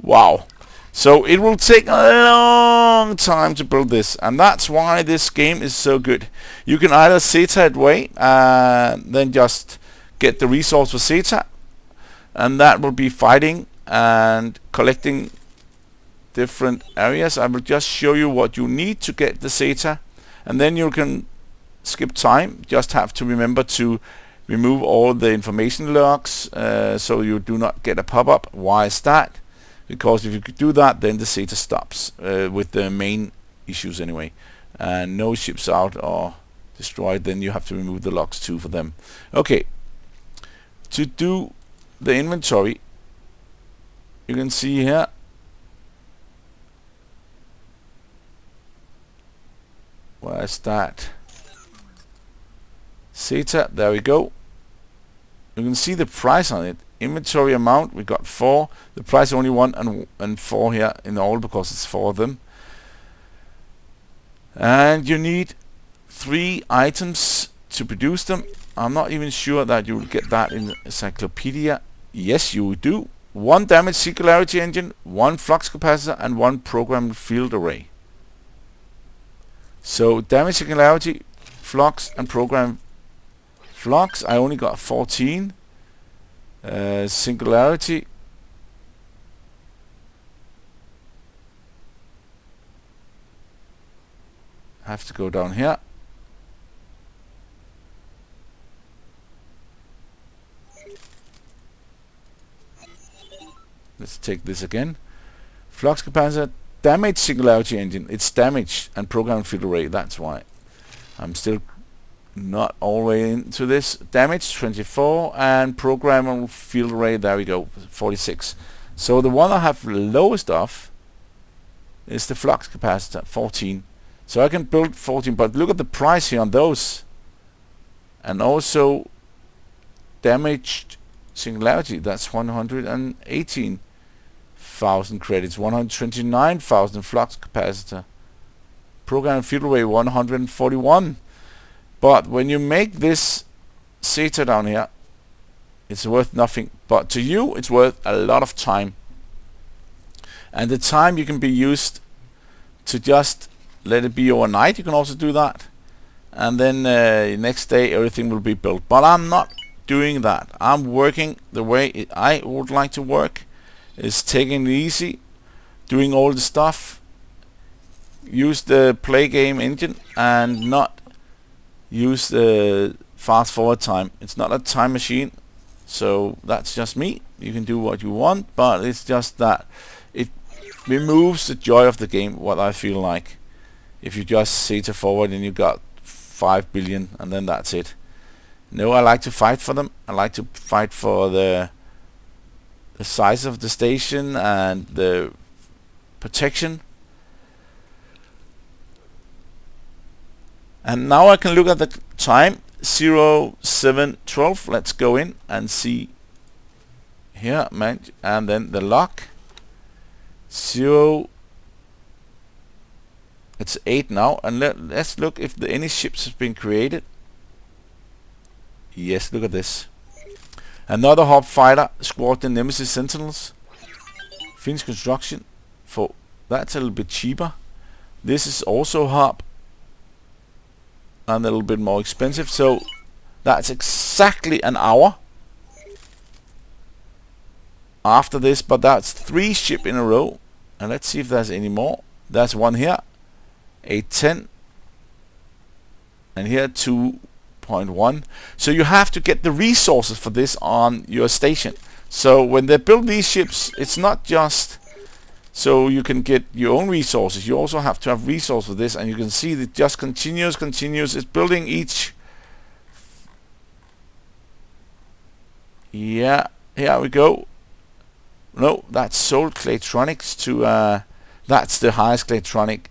Wow. So it will take a long time to build this, and that's why this game is so good. You can either Zeta it away and then just get the resource for Zeta, and that will be fighting and collecting different areas. I will just show you what you need to get the Zeta, and then you can skip time. Just have to remember to remove all the information logs so you do not get a pop-up. Why is that? Because if you could do that, then the Zeta stops with the main issues anyway, and no ships out or destroyed, then you have to remove the logs too for them. Okay, to do the inventory, you can see here where is that? Zeta, there we go. You can see the price on it. Inventory amount, we got 4. The price only 1 and 4 here in all because it's 4 of them. And you need 3 items to produce them. I'm not even sure that you will get that in the encyclopedia. Yes, you do. 1 damage singularity engine, 1 flux capacitor, and 1 programmed field array. So damage singularity, flux, and program flux, I only got 14. Singularity, have to go down here. Let's take this again. Flux capacitor, damage singularity engine. It's damaged, and program field array. That's why I'm still not all the way into this. Damage 24, and programmable field array, there we go, 46. So the one I have lowest of is the flux capacitor, 14. So I can build 14, but look at the price here on those. And also damaged singularity, that's 118,000 credits, 129,000 flux capacitor. Program field array 141. But when you make this Zeta down here, it's worth nothing. But to you, it's worth a lot of time. And the time you can be used to just let it be overnight. You can also do that. And then next day, everything will be built. But I'm not doing that. I'm working the way I would like to work. Is taking it easy, doing all the stuff, use the play game engine, and not use the fast forward time. It's not a time machine, so that's just me. You can do what you want, but it's just that it removes the joy of the game, what I feel like. If you just Zeta forward and you got 5 billion and then that's it. No, I like to fight for them. I like to fight for the size of the station and the protection. And now I can look at the time, 0712. Let's go in and see here, and then the lock. 0. It's 8 now, and let's look if any ships have been created. Yes, look at this. Another hub fighter squad, the Nemesis Sentinels. Finish construction for that's a little bit cheaper. This is also hub and a little bit more expensive, so that's exactly an hour after this, but that's 3 ship in a row. And let's see if there's any more. There's one here, 810, and here 2.1. So you have to get the resources for this on your station. So when they build these ships, it's not just so you can get your own resources, you also have to have resources for this, and you can see that it just continues, it's building each. Yeah, here we go. No, that's sold Claytronics to that's the highest Claytronic,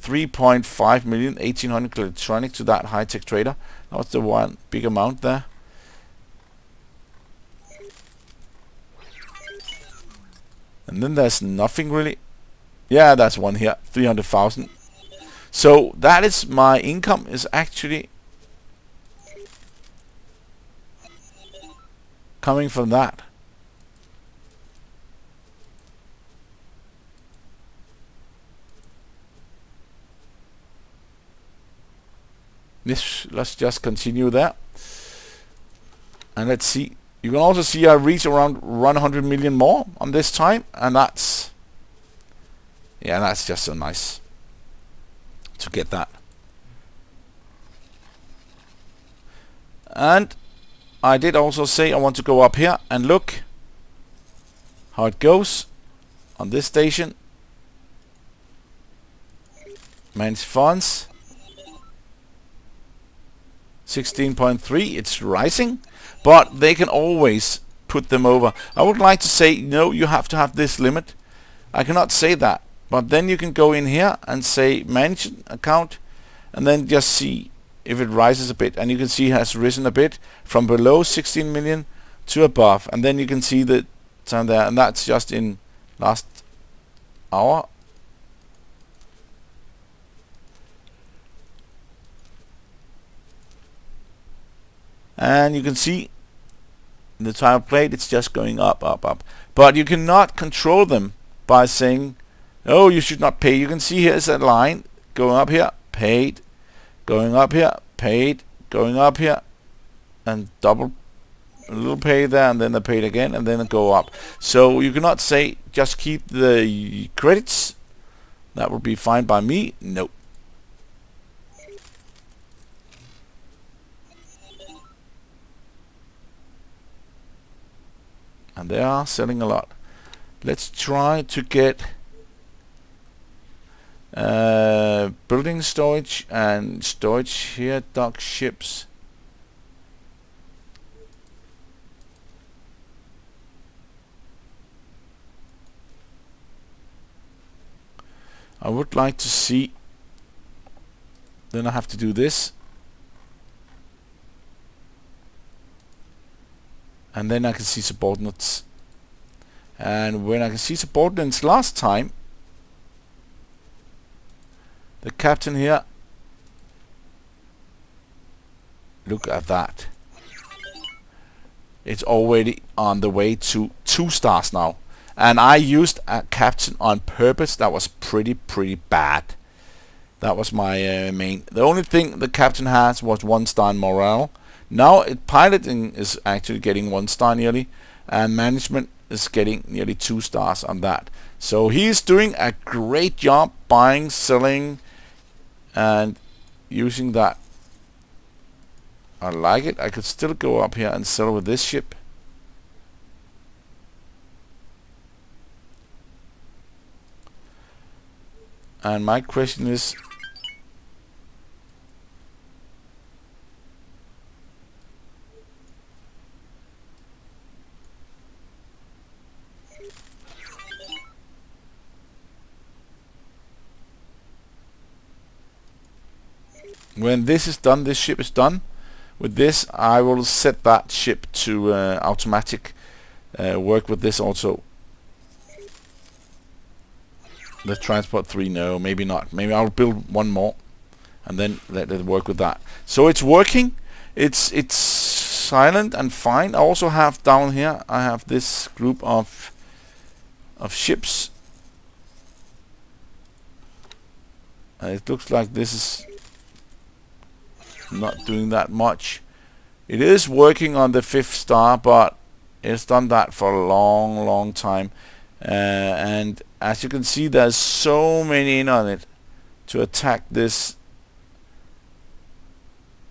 3.5 million, 1800 Claytronic to that high-tech trader. That's the one big amount there. And then there's nothing really. Yeah, that's one here, 300,000. So that is my income is actually coming from that. Let's just continue there. And let's see. You can also see I reach around 100 million more on this time, and that's just so nice to get that. And I did also say I want to go up here and look how it goes on this station. Manage funds 16.3, it's rising, but they can always put them over. I would like to say, no, you have to have this limit. I cannot say that, but then you can go in here and say manage account, and then just see if it rises a bit, and you can see it has risen a bit from below 16 million to above, and then you can see the time there, and that's just in last hour. And you can see the time played, it's just going up, up, up. But you cannot control them by saying, oh, you should not pay. You can see here's a line going up here, paid, going up here, paid, going up here, and double a little pay there, and then they paid again, and then they go up. So you cannot say just keep the credits. That would be fine by me. No. And they are selling a lot. Let's try to get building storage and storage here, dock ships. I would like to see, then I have to do this. And then I can see subordinates. And when I can see subordinates last time, the captain here, look at that. It's already on the way to 2 stars now. And I used a captain on purpose. That was pretty bad. That was my main. The only thing the captain has was 1 star in morale. Now piloting is actually getting 1 star nearly, and management is getting nearly 2 stars on that. So he's doing a great job buying, selling, and using that. I like it. I could still go up here and sell with this ship. And my question is, when this is done, this ship is done. With this, I will set that ship to automatic work with this also. The transport 3, no, maybe not. Maybe I'll build 1 more and then let it work with that. So it's working. It's silent and fine. I also have down here, I have this group of ships. It looks like this is not doing that much. It is working on the 5th star, but it's done that for a long time. And as you can see, there's so many in on it to attack this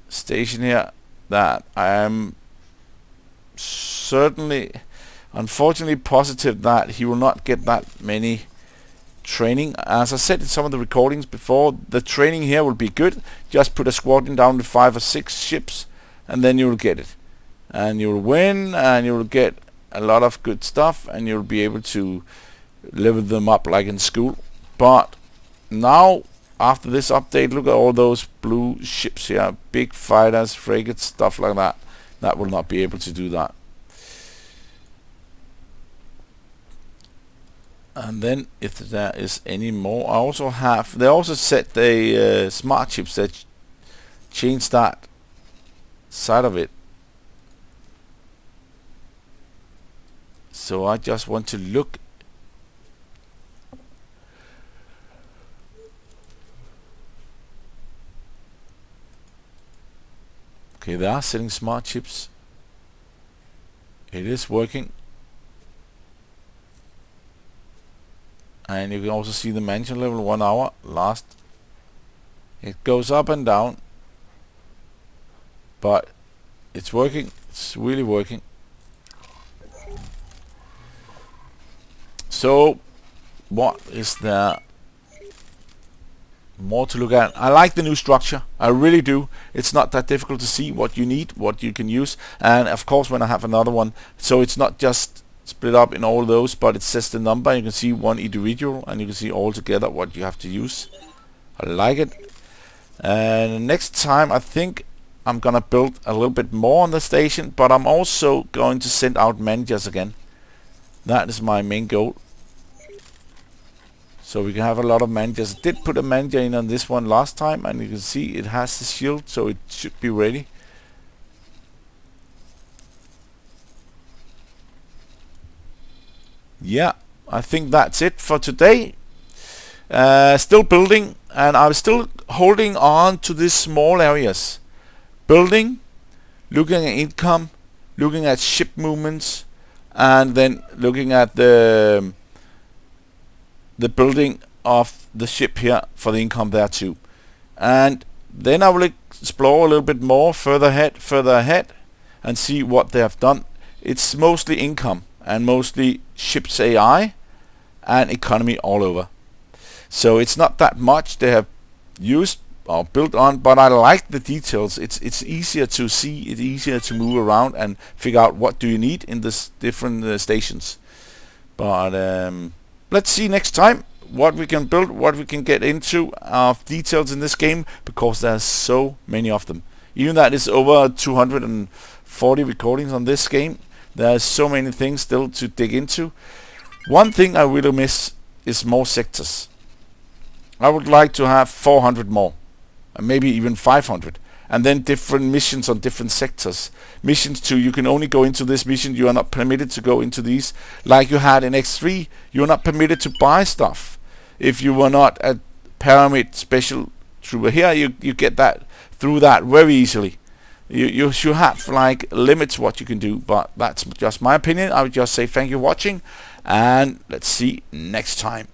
station here that I am unfortunately positive that he will not get that many training. As I said in some of the recordings before, the training here will be good. Just put a squadron down to 5 or 6 ships and then you will get it. And you will win and you will get a lot of good stuff and you'll be able to level them up like in school. But now, after this update, look at all those blue ships here. Big fighters, frigates, stuff like that. That will not be able to do that. And then if there is any more, I also have, they also set the smart chips that change that side of it. So I just want to look. Okay, they are setting smart chips. It is working. And you can also see the mansion level 1 hour last. It goes up and down, but it's working. It's really working. So what is there more to look at? I like the new structure. I really do. It's not that difficult to see what you need, what you can use. And of course when I have another one, so it's not just split up in all those, but it says the number. You can see one individual and you can see all together what you have to use. I like it. And next time I think I'm gonna build a little bit more on the station, but I'm also going to send out managers again. That is my main goal. So we can have a lot of managers. I did put a manager in on this one last time and you can see it has the shield, so it should be ready. Yeah, I think that's it for today. Still building, and I'm still holding on to these small areas. Building, looking at income, looking at ship movements, and then looking at the building of the ship here for the income there too. And then I will explore a little bit more further ahead and see what they have done. It's mostly income and mostly ships AI and economy all over. So it's not that much they have used or built on, but I like the details. It's easier to see, it's easier to move around and figure out what do you need in this different stations. But let's see next time what we can build, what we can get into of details in this game, because there's so many of them. Even that is over 240 recordings on this game, there's so many things still to dig into. One thing I really miss is more sectors. I would like to have 400 more, and maybe even 500, and then different missions on different sectors. Missions to, you can only go into this mission, you are not permitted to go into these. Like you had in X3, you are not permitted to buy stuff. If you were not a pyramid special trooper here, you get that through that very easily. You should have like limits what you can do, but that's just my opinion. I would just say thank you for watching, and let's see next time.